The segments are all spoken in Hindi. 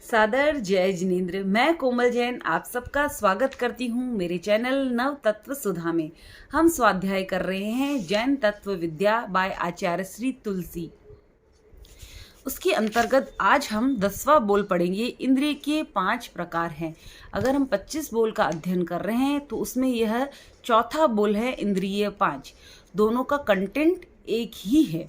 सादर जय जिनेन्द्र। मैं कोमल जैन आप सबका स्वागत करती हूँ मेरे चैनल नव तत्व सुधा में। हम स्वाध्याय कर रहे हैं जैन तत्व विद्या बाय आचार्य श्री तुलसी। उसके अंतर्गत आज हम 10वां बोल पढ़ेंगे। इंद्रिय के 5 प्रकार हैं। अगर हम 25 बोल का अध्ययन कर रहे हैं तो उसमें यह चौथा बोल है इंद्रिय 5। दोनों का कंटेंट एक ही है।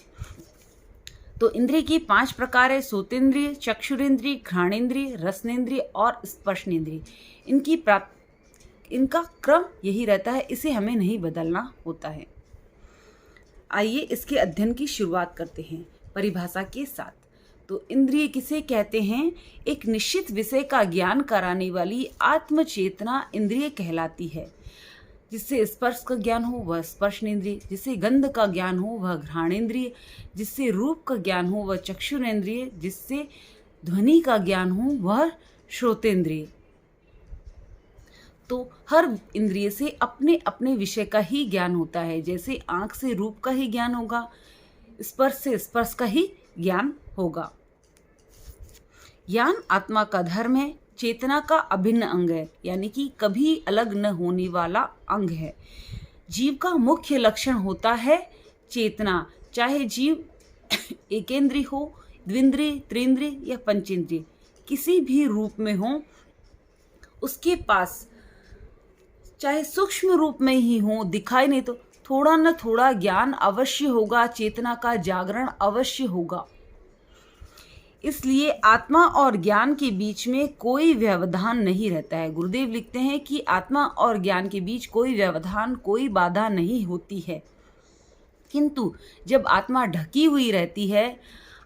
तो इंद्रिय की 5 प्रकार है: सोतेंद्रिय, चक्षुरेंद्रिय, घ्राणेंद्रिय, रसनेंद्रिय और स्पर्शनेंद्रिय। इनका क्रम यही रहता है, इसे हमें नहीं बदलना होता है। आइए इसके अध्ययन की शुरुआत करते हैं परिभाषा के साथ। तो इंद्रिय किसे कहते हैं? एक निश्चित विषय का ज्ञान कराने वाली आत्मचेतना इंद्रिय कहलाती है। जिससे स्पर्श का ज्ञान हो वह स्पर्शनेंद्रिय, जिससे गंध का ज्ञान हो वह घ्राणेंद्रिय, जिससे रूप का ज्ञान हो वह चक्षुरेंद्रिय, जिससे ध्वनि का ज्ञान हो वह श्रोतेंद्रिय। तो हर इंद्रिय से अपने अपने विषय का ही ज्ञान होता है। जैसे आंख से रूप का ही ज्ञान होगा, स्पर्श से स्पर्श का ही ज्ञान होगा। ज्ञान आत्मा का धर्म है, चेतना का अभिन्न अंग है, यानी कि कभी अलग न होने वाला अंग है। जीव का मुख्य लक्षण होता है चेतना, चाहे जीव एकेंद्रीय हो, द्विंद्रिय, त्रिंद्रिय या पंचेंद्रिय, किसी भी रूप में हो, उसके पास चाहे सूक्ष्म रूप में ही हो, दिखाई नहीं तो थोड़ा न थोड़ा ज्ञान अवश्य होगा, चेतना का जागरण अवश्य होगा। इसलिए आत्मा और ज्ञान के बीच में कोई व्यवधान नहीं रहता है। गुरुदेव लिखते हैं कि आत्मा और ज्ञान के बीच कोई व्यवधान, कोई बाधा नहीं होती है। किंतु जब आत्मा ढकी हुई रहती है,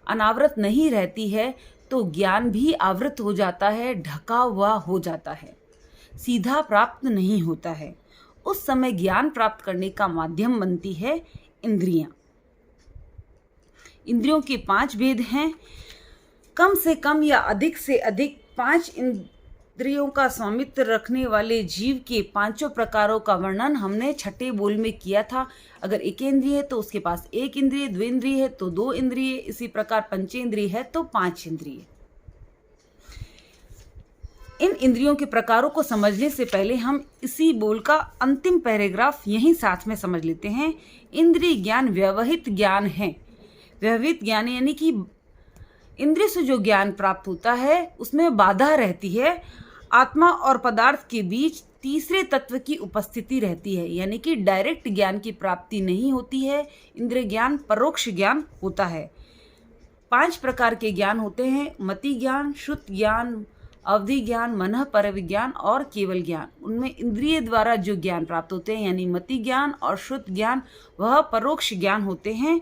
अनावृत नहीं रहती है, तो ज्ञान भी आवृत हो जाता है, ढका हुआ हो जाता है, सीधा प्राप्त नहीं होता है। उस समय ज्ञान प्राप्त करने का माध्यम बनती है इंद्रियां। इंद्रियों के 5 भेद हैं। कम से कम या अधिक से अधिक 5 इंद्रियों का स्वामित्व रखने वाले जीव के 5 प्रकारों का वर्णन हमने छठे बोल में किया था। अगर एकेंद्रिय है तो उसके पास 1 इंद्रिय, द्विंद्रिय है तो 2 इंद्रिय, इसी प्रकार पंचेंद्रिय है तो 5 इंद्रिय। इन इंद्रियों के प्रकारों को समझने से पहले हम इसी बोल का अंतिम पैराग्राफ यहीं साथ में समझ लेते हैं। इंद्रिय ज्ञान व्यवहित ज्ञान है। व्यवहित ज्ञान यानी कि इंद्रिय से जो ज्ञान प्राप्त होता है उसमें बाधा रहती है। आत्मा और पदार्थ के बीच तीसरे तत्व की उपस्थिति रहती है, यानी कि डायरेक्ट ज्ञान की प्राप्ति नहीं होती है। इंद्रिय ज्ञान परोक्ष ज्ञान होता है। 5 प्रकार के ज्ञान होते हैं: मति ज्ञान, श्रुत ज्ञान, अवधि ज्ञान, मनः परविज्ञान और केवल ज्ञान। उनमें इंद्रिय द्वारा जो ज्ञान प्राप्त होते हैं, यानी मति ज्ञान और श्रुत ज्ञान, वह परोक्ष ज्ञान होते हैं।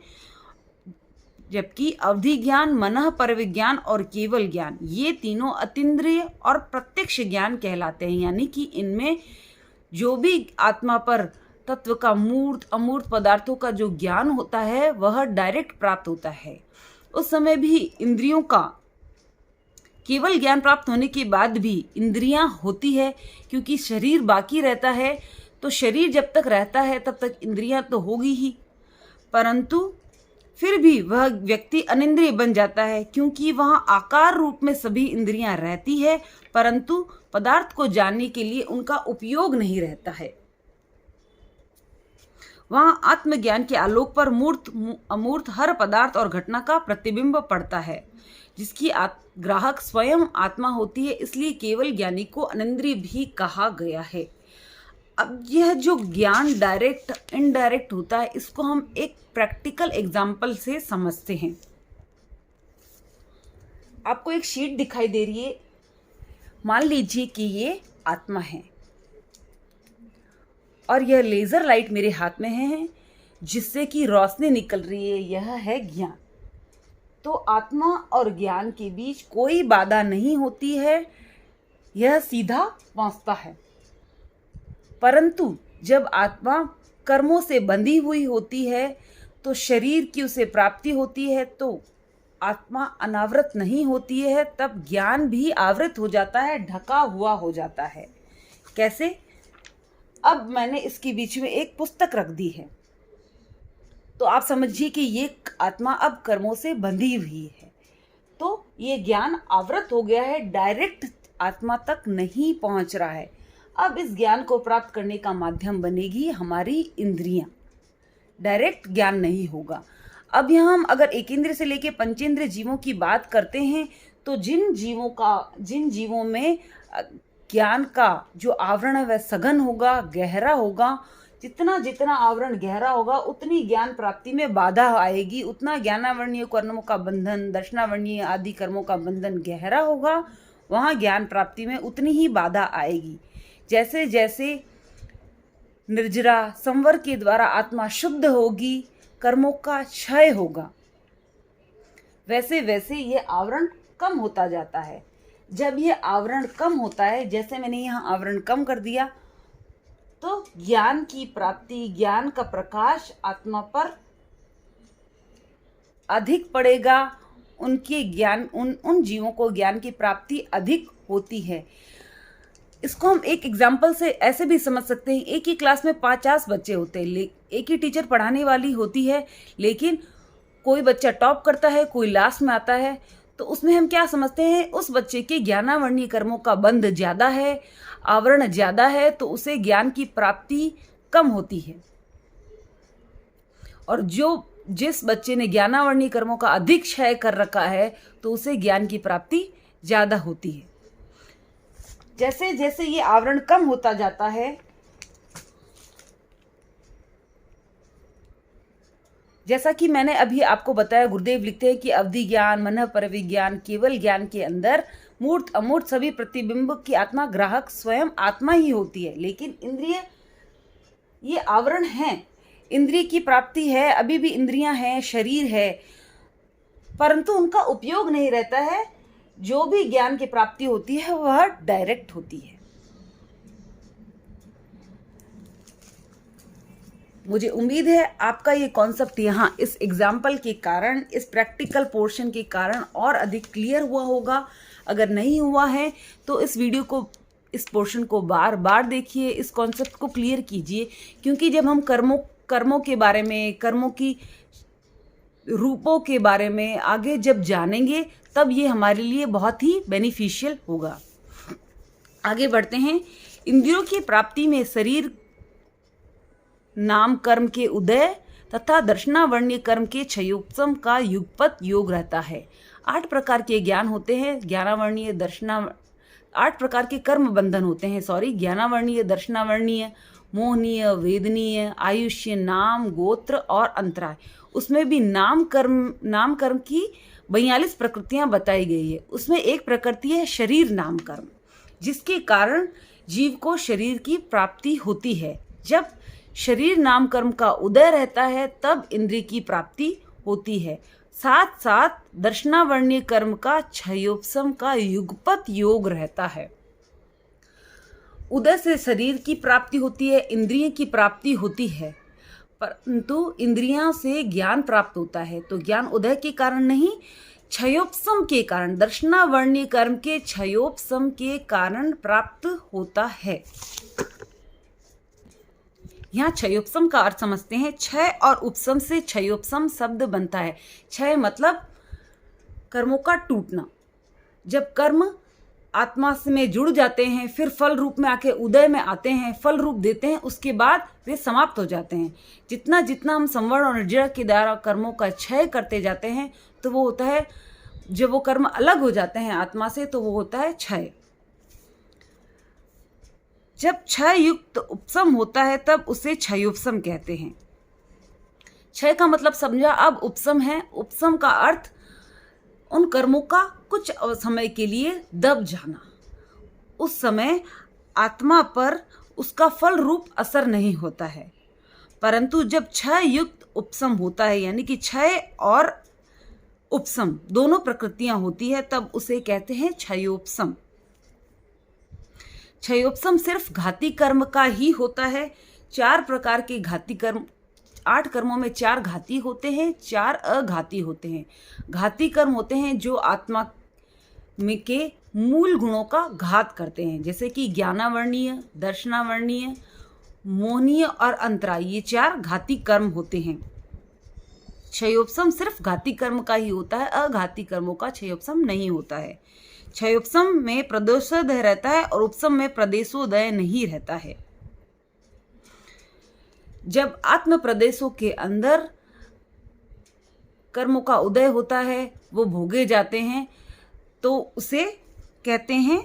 जबकि अवधि ज्ञान, मनः परविज्ञान और केवल ज्ञान, ये तीनों अतीन्द्रिय और प्रत्यक्ष ज्ञान कहलाते हैं। यानी कि इनमें जो भी आत्मा पर तत्व का मूर्त अमूर्त पदार्थों का जो ज्ञान होता है वह डायरेक्ट प्राप्त होता है। उस समय भी इंद्रियों का केवल ज्ञान प्राप्त होने के बाद भी इंद्रियां होती है, क्योंकि शरीर बाकी रहता है। तो शरीर जब तक रहता है तब तक इंद्रियां तो होगी ही, परंतु फिर भी वह व्यक्ति अनिंद्रिय बन जाता है, क्योंकि वहां आकार रूप में सभी इंद्रियां रहती है, परंतु पदार्थ को जानने के लिए उनका उपयोग नहीं रहता है। वहां आत्मज्ञान के आलोक पर मूर्त अमूर्त हर पदार्थ और घटना का प्रतिबिंब पड़ता है, जिसकी ग्राहक स्वयं आत्मा होती है। इसलिए केवल ज्ञानी को अनिंद्रिय भी कहा गया है। अब यह जो ज्ञान डायरेक्ट इनडायरेक्ट होता है, इसको हम एक प्रैक्टिकल एग्जाम्पल से समझते हैं। आपको एक शीट दिखाई दे रही है। मान लीजिए कि ये आत्मा है और यह लेजर लाइट मेरे हाथ में है, जिससे कि रोशनी निकल रही है। यह है ज्ञान। तो आत्मा और ज्ञान के बीच कोई बाधा नहीं होती है, यह सीधा पहुंचता है। परंतु जब आत्मा कर्मों से बंधी हुई होती है तो शरीर की उसे प्राप्ति होती है, तो आत्मा अनावृत नहीं होती है, तब ज्ञान भी आवृत हो जाता है, ढका हुआ हो जाता है। कैसे? अब मैंने इसके बीच में एक पुस्तक रख दी है, तो आप समझिए कि ये आत्मा अब कर्मों से बंधी हुई है। तो ये ज्ञान आवृत हो गया है, डायरेक्ट आत्मा तक नहीं पहुंच रहा है। अब इस ज्ञान को प्राप्त करने का माध्यम बनेगी हमारी इंद्रियां, डायरेक्ट ज्ञान नहीं होगा। अब यहाँ हम अगर एक इंद्रिय से लेके पंचेंद्रिय जीवों की बात करते हैं तो जिन जीवों में ज्ञान का जो आवरण है वह सघन होगा, गहरा होगा, जितना जितना आवरण गहरा होगा उतनी ज्ञान प्राप्ति में बाधा आएगी, उतना ज्ञानावरणीय कर्मों का बंधन, दर्शनावरणीय आदि कर्मों का बंधन गहरा होगा, वहाँ ज्ञान प्राप्ति में उतनी ही बाधा आएगी। जैसे जैसे निर्जरा संवर के द्वारा आत्मा शुद्ध होगी, कर्मों का क्षय होगा, वैसे वैसे ये आवरण कम होता जाता है। जब ये आवरण कम होता है, जैसे मैंने यहाँ आवरण कम कर दिया, तो ज्ञान की प्राप्ति, ज्ञान का प्रकाश आत्मा पर अधिक पड़ेगा, उनके ज्ञान उन जीवों को ज्ञान की प्राप्ति अधिक होती है। इसको हम एक एग्जाम्पल से ऐसे भी समझ सकते हैं, एक ही क्लास में 50 बच्चे होते हैं, एक ही टीचर पढ़ाने वाली होती है, लेकिन कोई बच्चा टॉप करता है, कोई लास्ट में आता है, तो उसमें हम क्या समझते हैं, उस बच्चे के ज्ञानावरणीय कर्मों का बंध ज़्यादा है, आवरण ज़्यादा है, तो उसे ज्ञान की प्राप्ति कम होती है। और जिस बच्चे ने ज्ञानावरणीय कर्मों का अधिक क्षय कर रखा है तो उसे ज्ञान की प्राप्ति ज़्यादा होती है। जैसे जैसे ये आवरण कम होता जाता है, जैसा कि मैंने अभी आपको बताया, गुरुदेव लिखते हैं कि अवधि ज्ञान, मन परविज्ञान, केवल ज्ञान के अंदर मूर्त अमूर्त सभी प्रतिबिंब की आत्मा ग्राहक स्वयं आत्मा ही होती है। लेकिन इंद्रिय ये आवरण हैं, इंद्रिय की प्राप्ति है, अभी भी इंद्रियां हैं, शरीर है, परंतु उनका उपयोग नहीं रहता है। जो भी ज्ञान की प्राप्ति होती है वह डायरेक्ट होती है। मुझे उम्मीद है आपका ये कॉन्सेप्ट यहाँ इस एग्जाम्पल के कारण, इस प्रैक्टिकल पोर्शन के कारण और अधिक क्लियर हुआ होगा। अगर नहीं हुआ है तो इस वीडियो को, इस पोर्शन को बार बार देखिए, इस कॉन्सेप्ट को क्लियर कीजिए, क्योंकि जब हम कर्मों के बारे में, कर्मों की रूपों के बारे में आगे जब जानेंगे तब ये हमारे लिए बहुत ही बेनिफिशियल होगा। आगे बढ़ते हैं। इंद्रियों की प्राप्ति में शरीर नाम कर्म के उदय तथा दर्शनावरणीय कर्म के क्षयोपशम का युगपत योग रहता है। 8 प्रकार के ज्ञान होते हैं, ज्ञानावरणीय, 8 प्रकार के कर्म बंधन होते हैं, ज्ञानावरणीय, दर्शनावरणीय, मोहनीय, वेदनीय, आयुष्य, नाम, गोत्र और अंतराय। उसमें भी नाम कर्म की 42 प्रकृतियां बताई गई है। उसमें एक प्रकृति है शरीर नाम कर्म, जिसके कारण जीव को शरीर की प्राप्ति होती है। जब शरीर नाम कर्म का उदय रहता है तब इंद्रिय की प्राप्ति होती है। साथ साथ दर्शनावरणीय कर्म का क्षयोपशम का युगपत योग रहता है। उदय से शरीर की प्राप्ति होती है, इंद्रिय की प्राप्ति होती है, परंतु इंद्रियां से ज्ञान प्राप्त होता है। तो ज्ञान उदय के कारण नहीं, क्षयोपशम के कारण, दर्शनावरणीय कर्म के क्षयोपशम के कारण प्राप्त होता है। यहाँ क्षयोपशम का अर्थ समझते हैं। क्षय और उपशम से क्षयोपशम शब्द बनता है। क्षय मतलब कर्मों का टूटना। जब कर्म आत्मा से में जुड़ जाते हैं, फिर फल रूप में आके उदय में आते हैं, फल रूप देते हैं, उसके बाद वे समाप्त हो जाते हैं। जितना जितना हम संवरण और निर्जरा के द्वारा कर्मों का क्षय करते जाते हैं तो वो होता है, जब वो कर्म अलग हो जाते हैं आत्मा से तो वो होता है क्षय। जब क्षय युक्त उपशम होता है तब उसे क्षयोपशम कहते हैं। क्षय का मतलब समझा, अब उपशम है। उपशम का अर्थ उन कर्मों का कुछ समय के लिए दब जाना। उस समय आत्मा पर उसका फल रूप असर नहीं होता है, परंतु जब क्षय युक्त उपशम होता है, यानी कि क्षय और उपशम दोनों प्रकृतियां होती है, तब उसे कहते हैं क्षयोपशम। क्षयोपशम सिर्फ घाती कर्म का ही होता है। 4 प्रकार के घाती कर्म, 8 कर्मों में 4 घाती होते हैं, 4 अघाती होते हैं। घाती कर्म होते हैं जो आत्मा में के मूल गुणों का घात करते हैं, जैसे कि ज्ञानावरणीय, दर्शनावरणीय, मोहनीय और अंतराय। ये 4 घाती कर्म होते हैं। क्षयोपशम सिर्फ घाती कर्म का ही होता है, अघाती कर्मों का क्षयोपशम नहीं होता है। क्षयोपशम में प्रदोषोदय रहता है और उपशम में प्रदेशोदय नहीं रहता है। जब आत्म प्रदेशों के अंदर कर्मों का उदय होता है, वो भोगे जाते हैं, तो उसे कहते हैं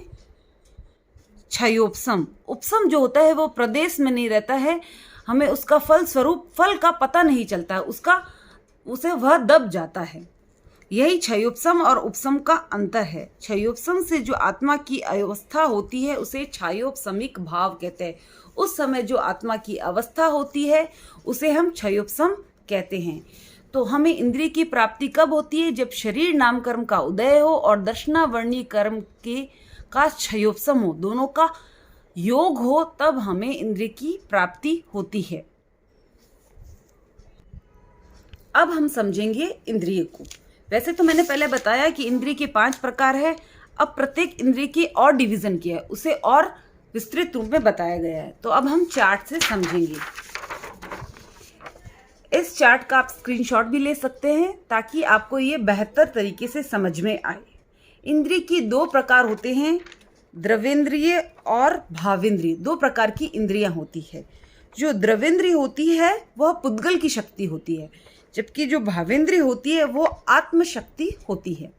क्षयोपशम। उपशम जो होता है वो प्रदेश में नहीं रहता है, हमें उसका फल स्वरूप, फल का पता नहीं चलता है, उसे वह दब जाता है। यही क्षयोपशम और उपशम का अंतर है। क्षयोपशम से जो आत्मा की अवस्था होती है उसे क्षयोपशमिक भाव कहते हैं। उस समय जो आत्मा की अवस्था होती है उसे हम क्षयोपशम कहते हैं। तो हमें इंद्रिय की प्राप्ति कब होती है? जब शरीर नाम कर्म का उदय हो और दर्शनावर्णी कर्म का क्षयोपशम हो, दोनों का योग हो, तब हमें इंद्रिय की प्राप्ति होती है। अब हम समझेंगे इंद्रिय को। वैसे तो मैंने पहले बताया कि इंद्रिय के 5 प्रकार है। अब प्रत्येक इंद्रिय की और डिवीजन किया है, उसे और विस्तृत रूप में बताया गया है। तो अब हम चार्ट से समझेंगे। इस चार्ट का आप स्क्रीनशॉट भी ले सकते हैं ताकि आपको ये बेहतर तरीके से समझ में आए। इंद्रिय की 2 प्रकार होते हैं, द्रवेंद्रिय और भावेंद्रिय। 2 प्रकार की इंद्रियां होती है। जो द्रवेंद्रिय होती है वह पुद्गल की शक्ति होती है, जबकि जो भावेंद्रिय होती है वो आत्मशक्ति होती है।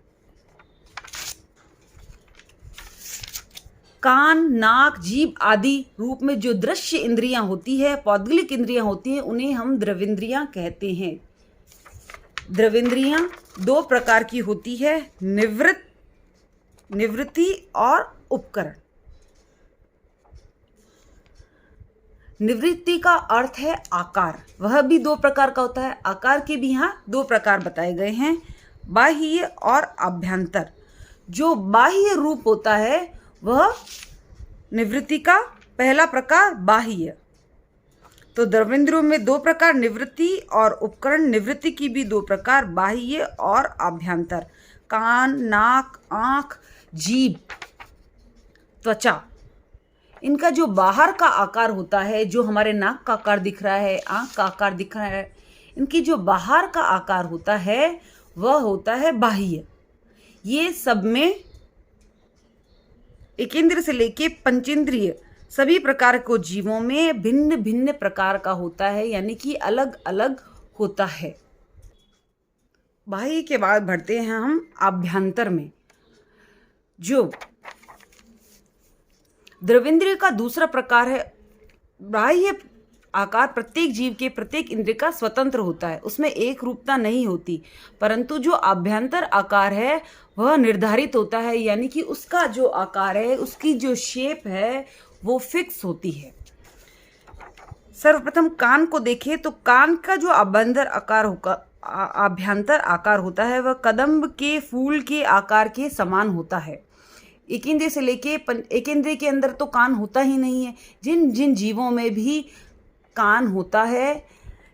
कान, नाक, जीभ आदि रूप में जो दृश्य इंद्रियां होती है, पौद्गलिक इंद्रियां होती हैं, उन्हें हम द्रवेंद्रियां कहते हैं। द्रवेंद्रियां 2 प्रकार की होती है, निवृत्ति और उपकरण। निवृत्ति का अर्थ है आकार, वह भी 2 प्रकार का होता है। आकार के भी यहाँ 2 प्रकार बताए गए हैं, बाह्य और आभ्यंतर। जो बाह्य रूप होता है वह निवृत्ति का पहला प्रकार बाह्य। तो द्रवेंद्रियों में 2 प्रकार, निवृत्ति और उपकरण। निवृत्ति की भी 2 प्रकार, बाह्य और आभ्यंतर। कान, नाक, आँख, जीभ, त्वचा। इनका जो बाहर का आकार होता है, जो हमारे नाक का आकार दिख रहा है, आँख का आकार दिख रहा है, इनकी जो बाहर का आकार होता है वह होता है बाह्य। ये सब में एकेंद्र से लेके पंचेंद्रिय सभी प्रकार को जीवों में भिन्न भिन्न प्रकार का होता है, यानी कि अलग अलग होता है। बाह्य के बाद बढ़ते हैं हम आभ्यंतर में। जो द्रवेंद्रिय का दूसरा प्रकार है, बाह्य आकार प्रत्येक जीव के प्रत्येक इंद्रिय का स्वतंत्र होता है, उसमें एक रूपता नहीं होती। परंतु जो आभ्यंतर आकार है वह निर्धारित होता है, यानी कि उसका जो आकार है, उसकी जो शेप है वो फिक्स होती है। सर्वप्रथम कान को देखें तो कान का जो आभ्यंतर आकार होता है वह कदम्ब के फूल के आकार के समान होता है। एक इंद्रिय से लेके एक इंद्रिय के अंदर तो कान होता ही नहीं है। जिन जिन जीवों में भी कान होता है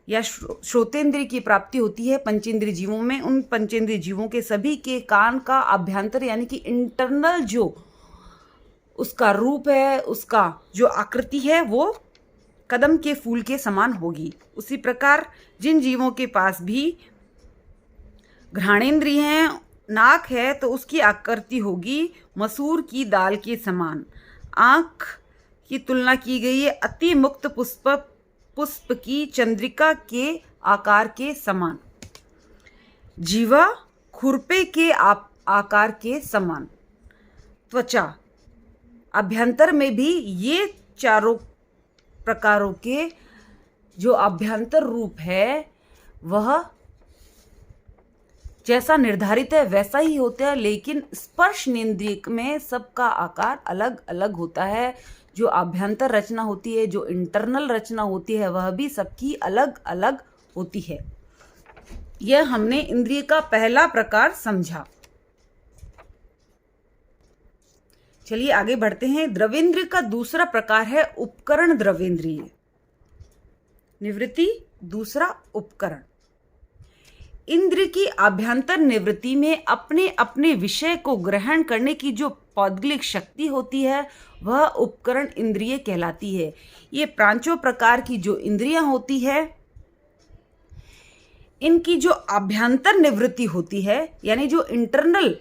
या श्रोतेंद्रिय की प्राप्ति होती है पंचेंद्रिय जीवों में, उन पंचेंद्रिय जीवों के सभी के कान का अभ्यंतर यानी कि इंटरनल जो उसका रूप है, उसका जो आकृति है वो कदम के फूल के समान होगी। उसी प्रकार जिन जीवों के पास भी घ्राणेंद्रिय हैं, नाक है, तो उसकी आकृति होगी मसूर की दाल के समान। आँख की तुलना की गई है अति मुक्त पुष्प की चंद्रिका के आकार के समान। जीवा खुरपे के आकार के समान। त्वचा अभ्यंतर में भी ये चारों प्रकारों के जो अभ्यंतर रूप है वह जैसा निर्धारित है वैसा ही होता है, लेकिन स्पर्शनेंद्रिय में सबका आकार अलग अलग होता है। जो आभ्यंतर रचना होती है, जो इंटरनल रचना होती है, वह भी सबकी अलग अलग होती है। यह हमने इंद्रिय का पहला प्रकार समझा। चलिए आगे बढ़ते हैं। द्रवेंद्रिय का दूसरा प्रकार है उपकरण द्रवेंद्रिय। निवृत्ति दूसरा उपकरण। इंद्र की आभ्यंतर निवृत्ति में अपने अपने विषय को ग्रहण करने की जो पौद्गलिक शक्ति होती है वह उपकरण इंद्रिय कहलाती है। ये 5 प्रकार की जो इंद्रियां होती है, इनकी जो आभ्यंतर निवृत्ति होती है, यानी जो इंटरनल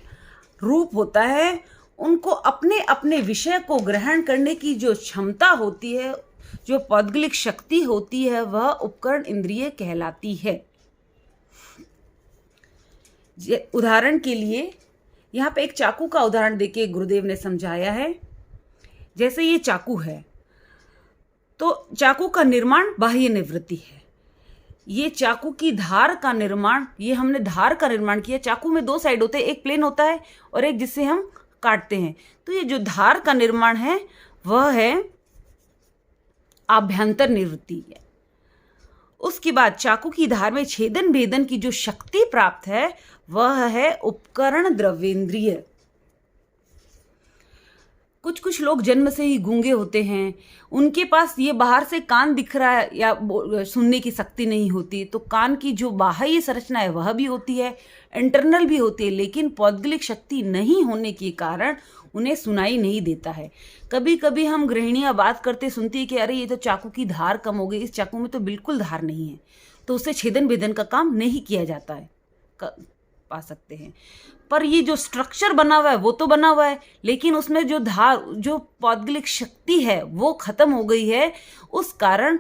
रूप होता है, उनको अपने अपने विषय को ग्रहण करने की जो क्षमता होती है, जो पौद्गलिक शक्ति होती है, वह उपकरण इंद्रिय कहलाती है। उदाहरण के लिए यहाँ पे एक चाकू का उदाहरण देके गुरुदेव ने समझाया है। जैसे ये चाकू है, तो चाकू का निर्माण बाह्य निवृत्ति है। ये चाकू की धार का निर्माण, ये हमने धार का निर्माण किया। चाकू में दो साइड होते हैं, एक प्लेन होता है और एक जिससे हम काटते हैं। तो ये जो धार का निर्माण है वह है आभ्यंतर निवृत्ति है। उसके बाद चाकू की धार में छेदन भेदन की जो शक्ति प्राप्त है वह है उपकरण द्रव्येंद्रिय। कुछ कुछ लोग जन्म से ही गूंगे होते हैं, उनके पास ये बाहर से कान दिख रहा है या सुनने की शक्ति नहीं होती, तो कान की जो बाह्य संरचना है वह भी होती है, इंटरनल भी होती है, लेकिन पौद्गलिक शक्ति नहीं होने के कारण उन्हें सुनाई नहीं देता है। कभी कभी हम गृहिणियां बात करते सुनती है कि अरे ये तो चाकू की धार कम हो गई, इस चाकू में तो बिल्कुल धार नहीं है, तो उससे छेदन भेदन का काम नहीं किया जाता है, पा सकते हैं। पर ये जो स्ट्रक्चर बना हुआ है वो तो बना हुआ है, लेकिन उसमें जो धार, जो पौद्गलिक शक्ति है वो खत्म हो गई है। उस कारण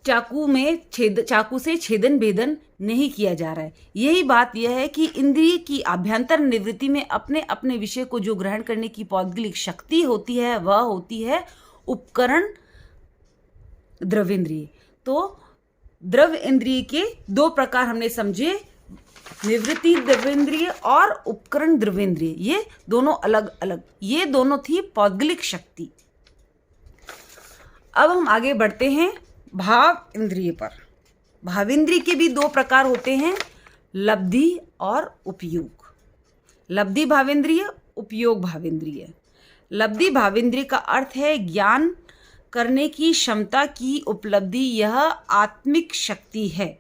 चाकू से छेदन भेदन नहीं किया जा रहा है। यही बात यह है कि इंद्रिय की आभ्यंतर निवृत्ति में अपने अपने विषय को जो ग्रहण करने की पौद्गलिक शक्ति होती है वह होती है उपकरण द्रव्येंद्रिय। तो द्रव्य इंद्रिय के दो प्रकार हमने समझे, निवृत्ति द्रव्येंद्रिय और उपकरण द्रव्येंद्रिय। ये दोनों अलग अलग, ये दोनों थी पौद्गलिक शक्ति। अब हम आगे बढ़ते हैं भाव इंद्रिय पर। भावेंद्रिय के भी दो प्रकार होते हैं, लब्धि और उपयोग। लब्धि भावेंद्रिय, उपयोग भावेंद्रिय। लब्धि भावेंद्रिय का अर्थ है ज्ञान करने की क्षमता की उपलब्धि, यह आत्मिक शक्ति है।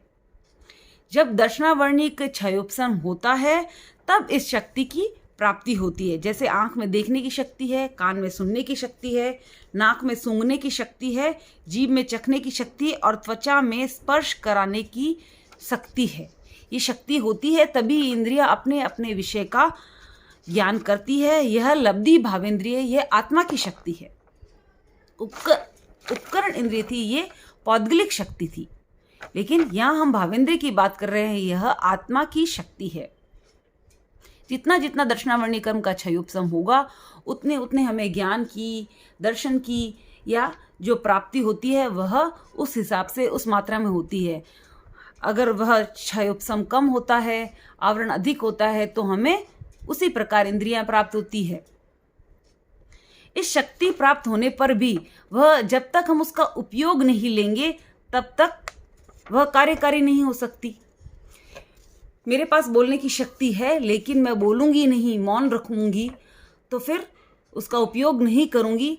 जब दर्शनावर्णिक क्षयोपशम होता है तब इस शक्ति की प्राप्ति होती है। जैसे आँख में देखने की शक्ति है, कान में सुनने की शक्ति है, नाक में सूंघने की शक्ति है, जीभ में चखने की शक्ति है और त्वचा में स्पर्श कराने की शक्ति है। ये शक्ति होती है तभी इंद्रियां अपने अपने विषय का ज्ञान करती है। यह लब्धि भावेंद्रिय, यह आत्मा की शक्ति है। उपकरण इंद्रिय थी, ये पौद्गलिक शक्ति थी, लेकिन यहाँ हम भावेंद्रिय की बात कर रहे हैं, यह आत्मा की शक्ति है। जितना जितना दर्शनावर्णी कर्म का क्षयोपशम होगा उतने उतने हमें ज्ञान की, दर्शन की या जो प्राप्ति होती है वह उस हिसाब से, उस मात्रा में होती है। अगर वह क्षयोपशम कम होता है, आवरण अधिक होता है, तो हमें उसी प्रकार इंद्रियां प्राप्त होती है। इस शक्ति प्राप्त होने पर भी वह जब तक हम उसका उपयोग नहीं लेंगे तब तक वह कार्यकारी नहीं हो सकती। मेरे पास बोलने की शक्ति है लेकिन मैं बोलूँगी नहीं, मौन रखूँगी, तो फिर उसका उपयोग नहीं करूँगी,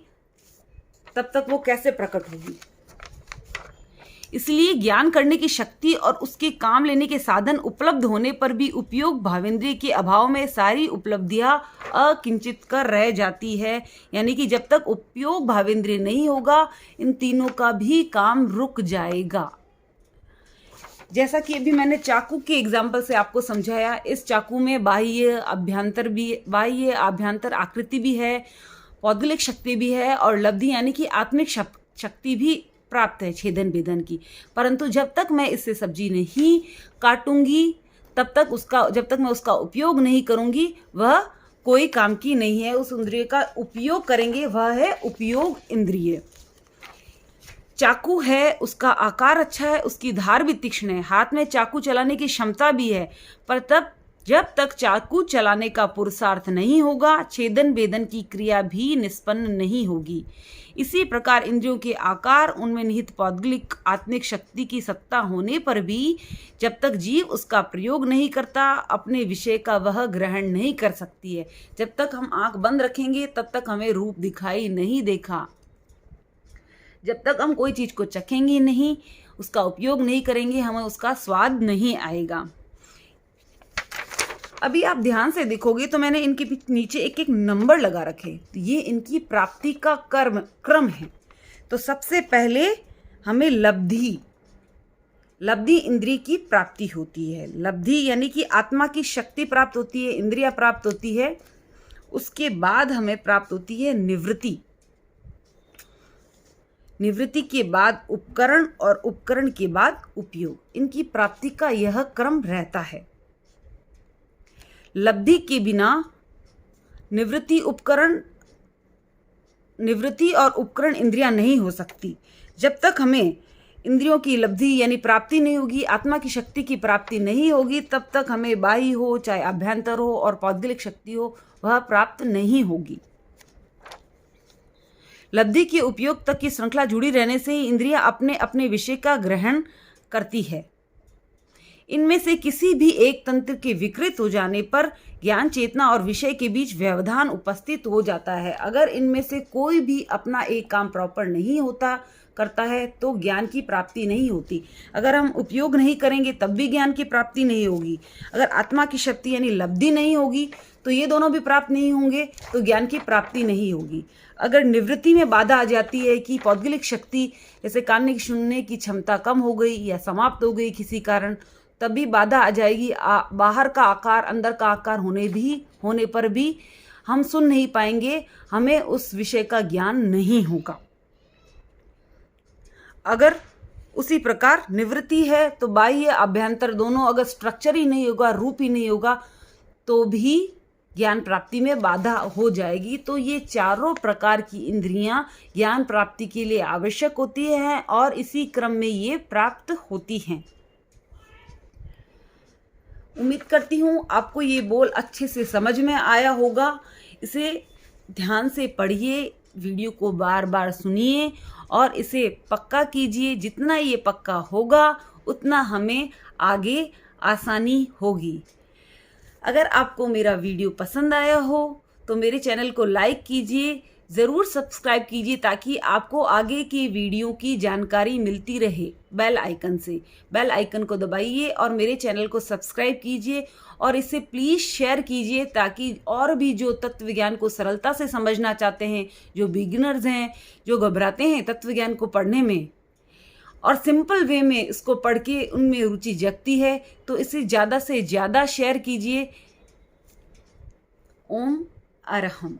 तब तक वो कैसे प्रकट होगी। इसलिए ज्ञान करने की शक्ति और उसके काम लेने के साधन उपलब्ध होने पर भी उपयोग भावेंद्रिय के अभाव में सारी उपलब्धियां अकिंचित कर रह जाती है। यानी कि जब तक उपयोग भावेंद्रिय नहीं होगा इन तीनों का भी काम रुक जाएगा। जैसा कि अभी मैंने चाकू के एग्जाम्पल से आपको समझाया, इस चाकू में बाह्य आभ्यंतर आकृति भी है, पौद्गलिक शक्ति भी है और लब्धि यानी कि आत्मिक शक्ति भी प्राप्त है छेदन भेदन की। परंतु जब तक मैं इससे सब्जी नहीं काटूंगी तब तक जब तक मैं उसका उपयोग नहीं करूंगी वह कोई काम की नहीं है। उस इंद्रिय का उपयोग करेंगे, वह है उपयोग इंद्रिय। चाकू है, उसका आकार अच्छा है, उसकी धार भी तीक्ष्ण है, हाथ में चाकू चलाने की क्षमता भी है, पर जब तक चाकू चलाने का पुरुषार्थ नहीं होगा छेदन भेदन की क्रिया भी निष्पन्न नहीं होगी। इसी प्रकार इंद्रियों के आकार, उनमें निहित पौद्गलिक आत्मिक शक्ति की सत्ता होने पर भी जब तक जीव उसका प्रयोग नहीं करता अपने विषय का वह ग्रहण नहीं कर सकती है। जब तक हम आंख बंद रखेंगे तब तक हमें रूप दिखाई नहीं देगा। जब तक हम कोई चीज़ को चखेंगे नहीं, उसका उपयोग नहीं करेंगे, हमें उसका स्वाद नहीं आएगा। अभी आप ध्यान से देखोगे तो मैंने इनके नीचे एक एक नंबर लगा रखे, तो ये इनकी प्राप्ति का क्रम है। तो सबसे पहले हमें लब्धि, लब्धि इंद्रिय की प्राप्ति होती है। लब्धि यानी कि आत्मा की शक्ति प्राप्त होती है, इंद्रिया प्राप्त होती है, उसके बाद हमें प्राप्त होती है निवृत्ति। निवृत्ति के बाद उपकरण और उपकरण के बाद उपयोग, इनकी प्राप्ति का यह क्रम रहता है। लब्धि के बिना निवृत्ति और उपकरण इंद्रियां नहीं हो सकती। जब तक हमें इंद्रियों की लब्धि यानी प्राप्ति नहीं होगी, आत्मा की शक्ति की प्राप्ति नहीं होगी, तब तक हमें बाह्य हो चाहे अभ्यंतर हो और पौद्गलिक शक्ति हो वह प्राप्त नहीं होगी। लब्धि के उपयोग तक की श्रृंखला जुड़ी रहने से ही इंद्रियां अपने अपने विषय का ग्रहण करती है। इनमें से किसी भी एक तंत्र के विकृत हो जाने पर ज्ञान चेतना और विषय के बीच व्यवधान उपस्थित हो जाता है। अगर इनमें से कोई भी अपना एक काम प्रॉपर नहीं करता है तो ज्ञान की प्राप्ति नहीं होती। अगर हम उपयोग नहीं करेंगे तब भी ज्ञान की प्राप्ति नहीं होगी। अगर आत्मा की शक्ति यानी लब्धि नहीं होगी तो ये दोनों भी प्राप्त नहीं होंगे तो ज्ञान की प्राप्ति नहीं होगी। अगर निवृत्ति में बाधा आ जाती है कि पौद्गलिक शक्ति जैसे कान की सुनने की क्षमता कम हो गई या समाप्त हो गई किसी कारण, तभी बाधा आ जाएगी। बाहर का आकार अंदर का आकार होने पर भी हम सुन नहीं पाएंगे, हमें उस विषय का ज्ञान नहीं होगा। अगर उसी प्रकार निवृत्ति है तो बाह्य अभ्यंतर दोनों अगर स्ट्रक्चर ही नहीं होगा, रूप ही नहीं होगा, तो भी ज्ञान प्राप्ति में बाधा हो जाएगी। तो ये चारों प्रकार की इंद्रियां ज्ञान प्राप्ति के लिए आवश्यक होती हैं और इसी क्रम में ये प्राप्त होती हैं। उम्मीद करती हूँ आपको ये बोल अच्छे से समझ में आया होगा। इसे ध्यान से पढ़िए, वीडियो को बार बार सुनिए और इसे पक्का कीजिए। जितना ये पक्का होगा उतना हमें आगे आसानी होगी। अगर आपको मेरा वीडियो पसंद आया हो तो मेरे चैनल को लाइक कीजिए, ज़रूर सब्सक्राइब कीजिए ताकि आपको आगे की वीडियो की जानकारी मिलती रहे बेल आइकन से। बेल आइकन को दबाइए और मेरे चैनल को सब्सक्राइब कीजिए और इसे प्लीज़ शेयर कीजिए ताकि और भी जो तत्व विज्ञान को सरलता से समझना चाहते हैं, जो बिगिनर्स हैं, जो घबराते हैं तत्व विज्ञान को पढ़ने में और सिंपल वे में इसको पढ़ के उनमें रुचि जगती है, तो इसे ज़्यादा से ज़्यादा शेयर कीजिए। ओम अरहम।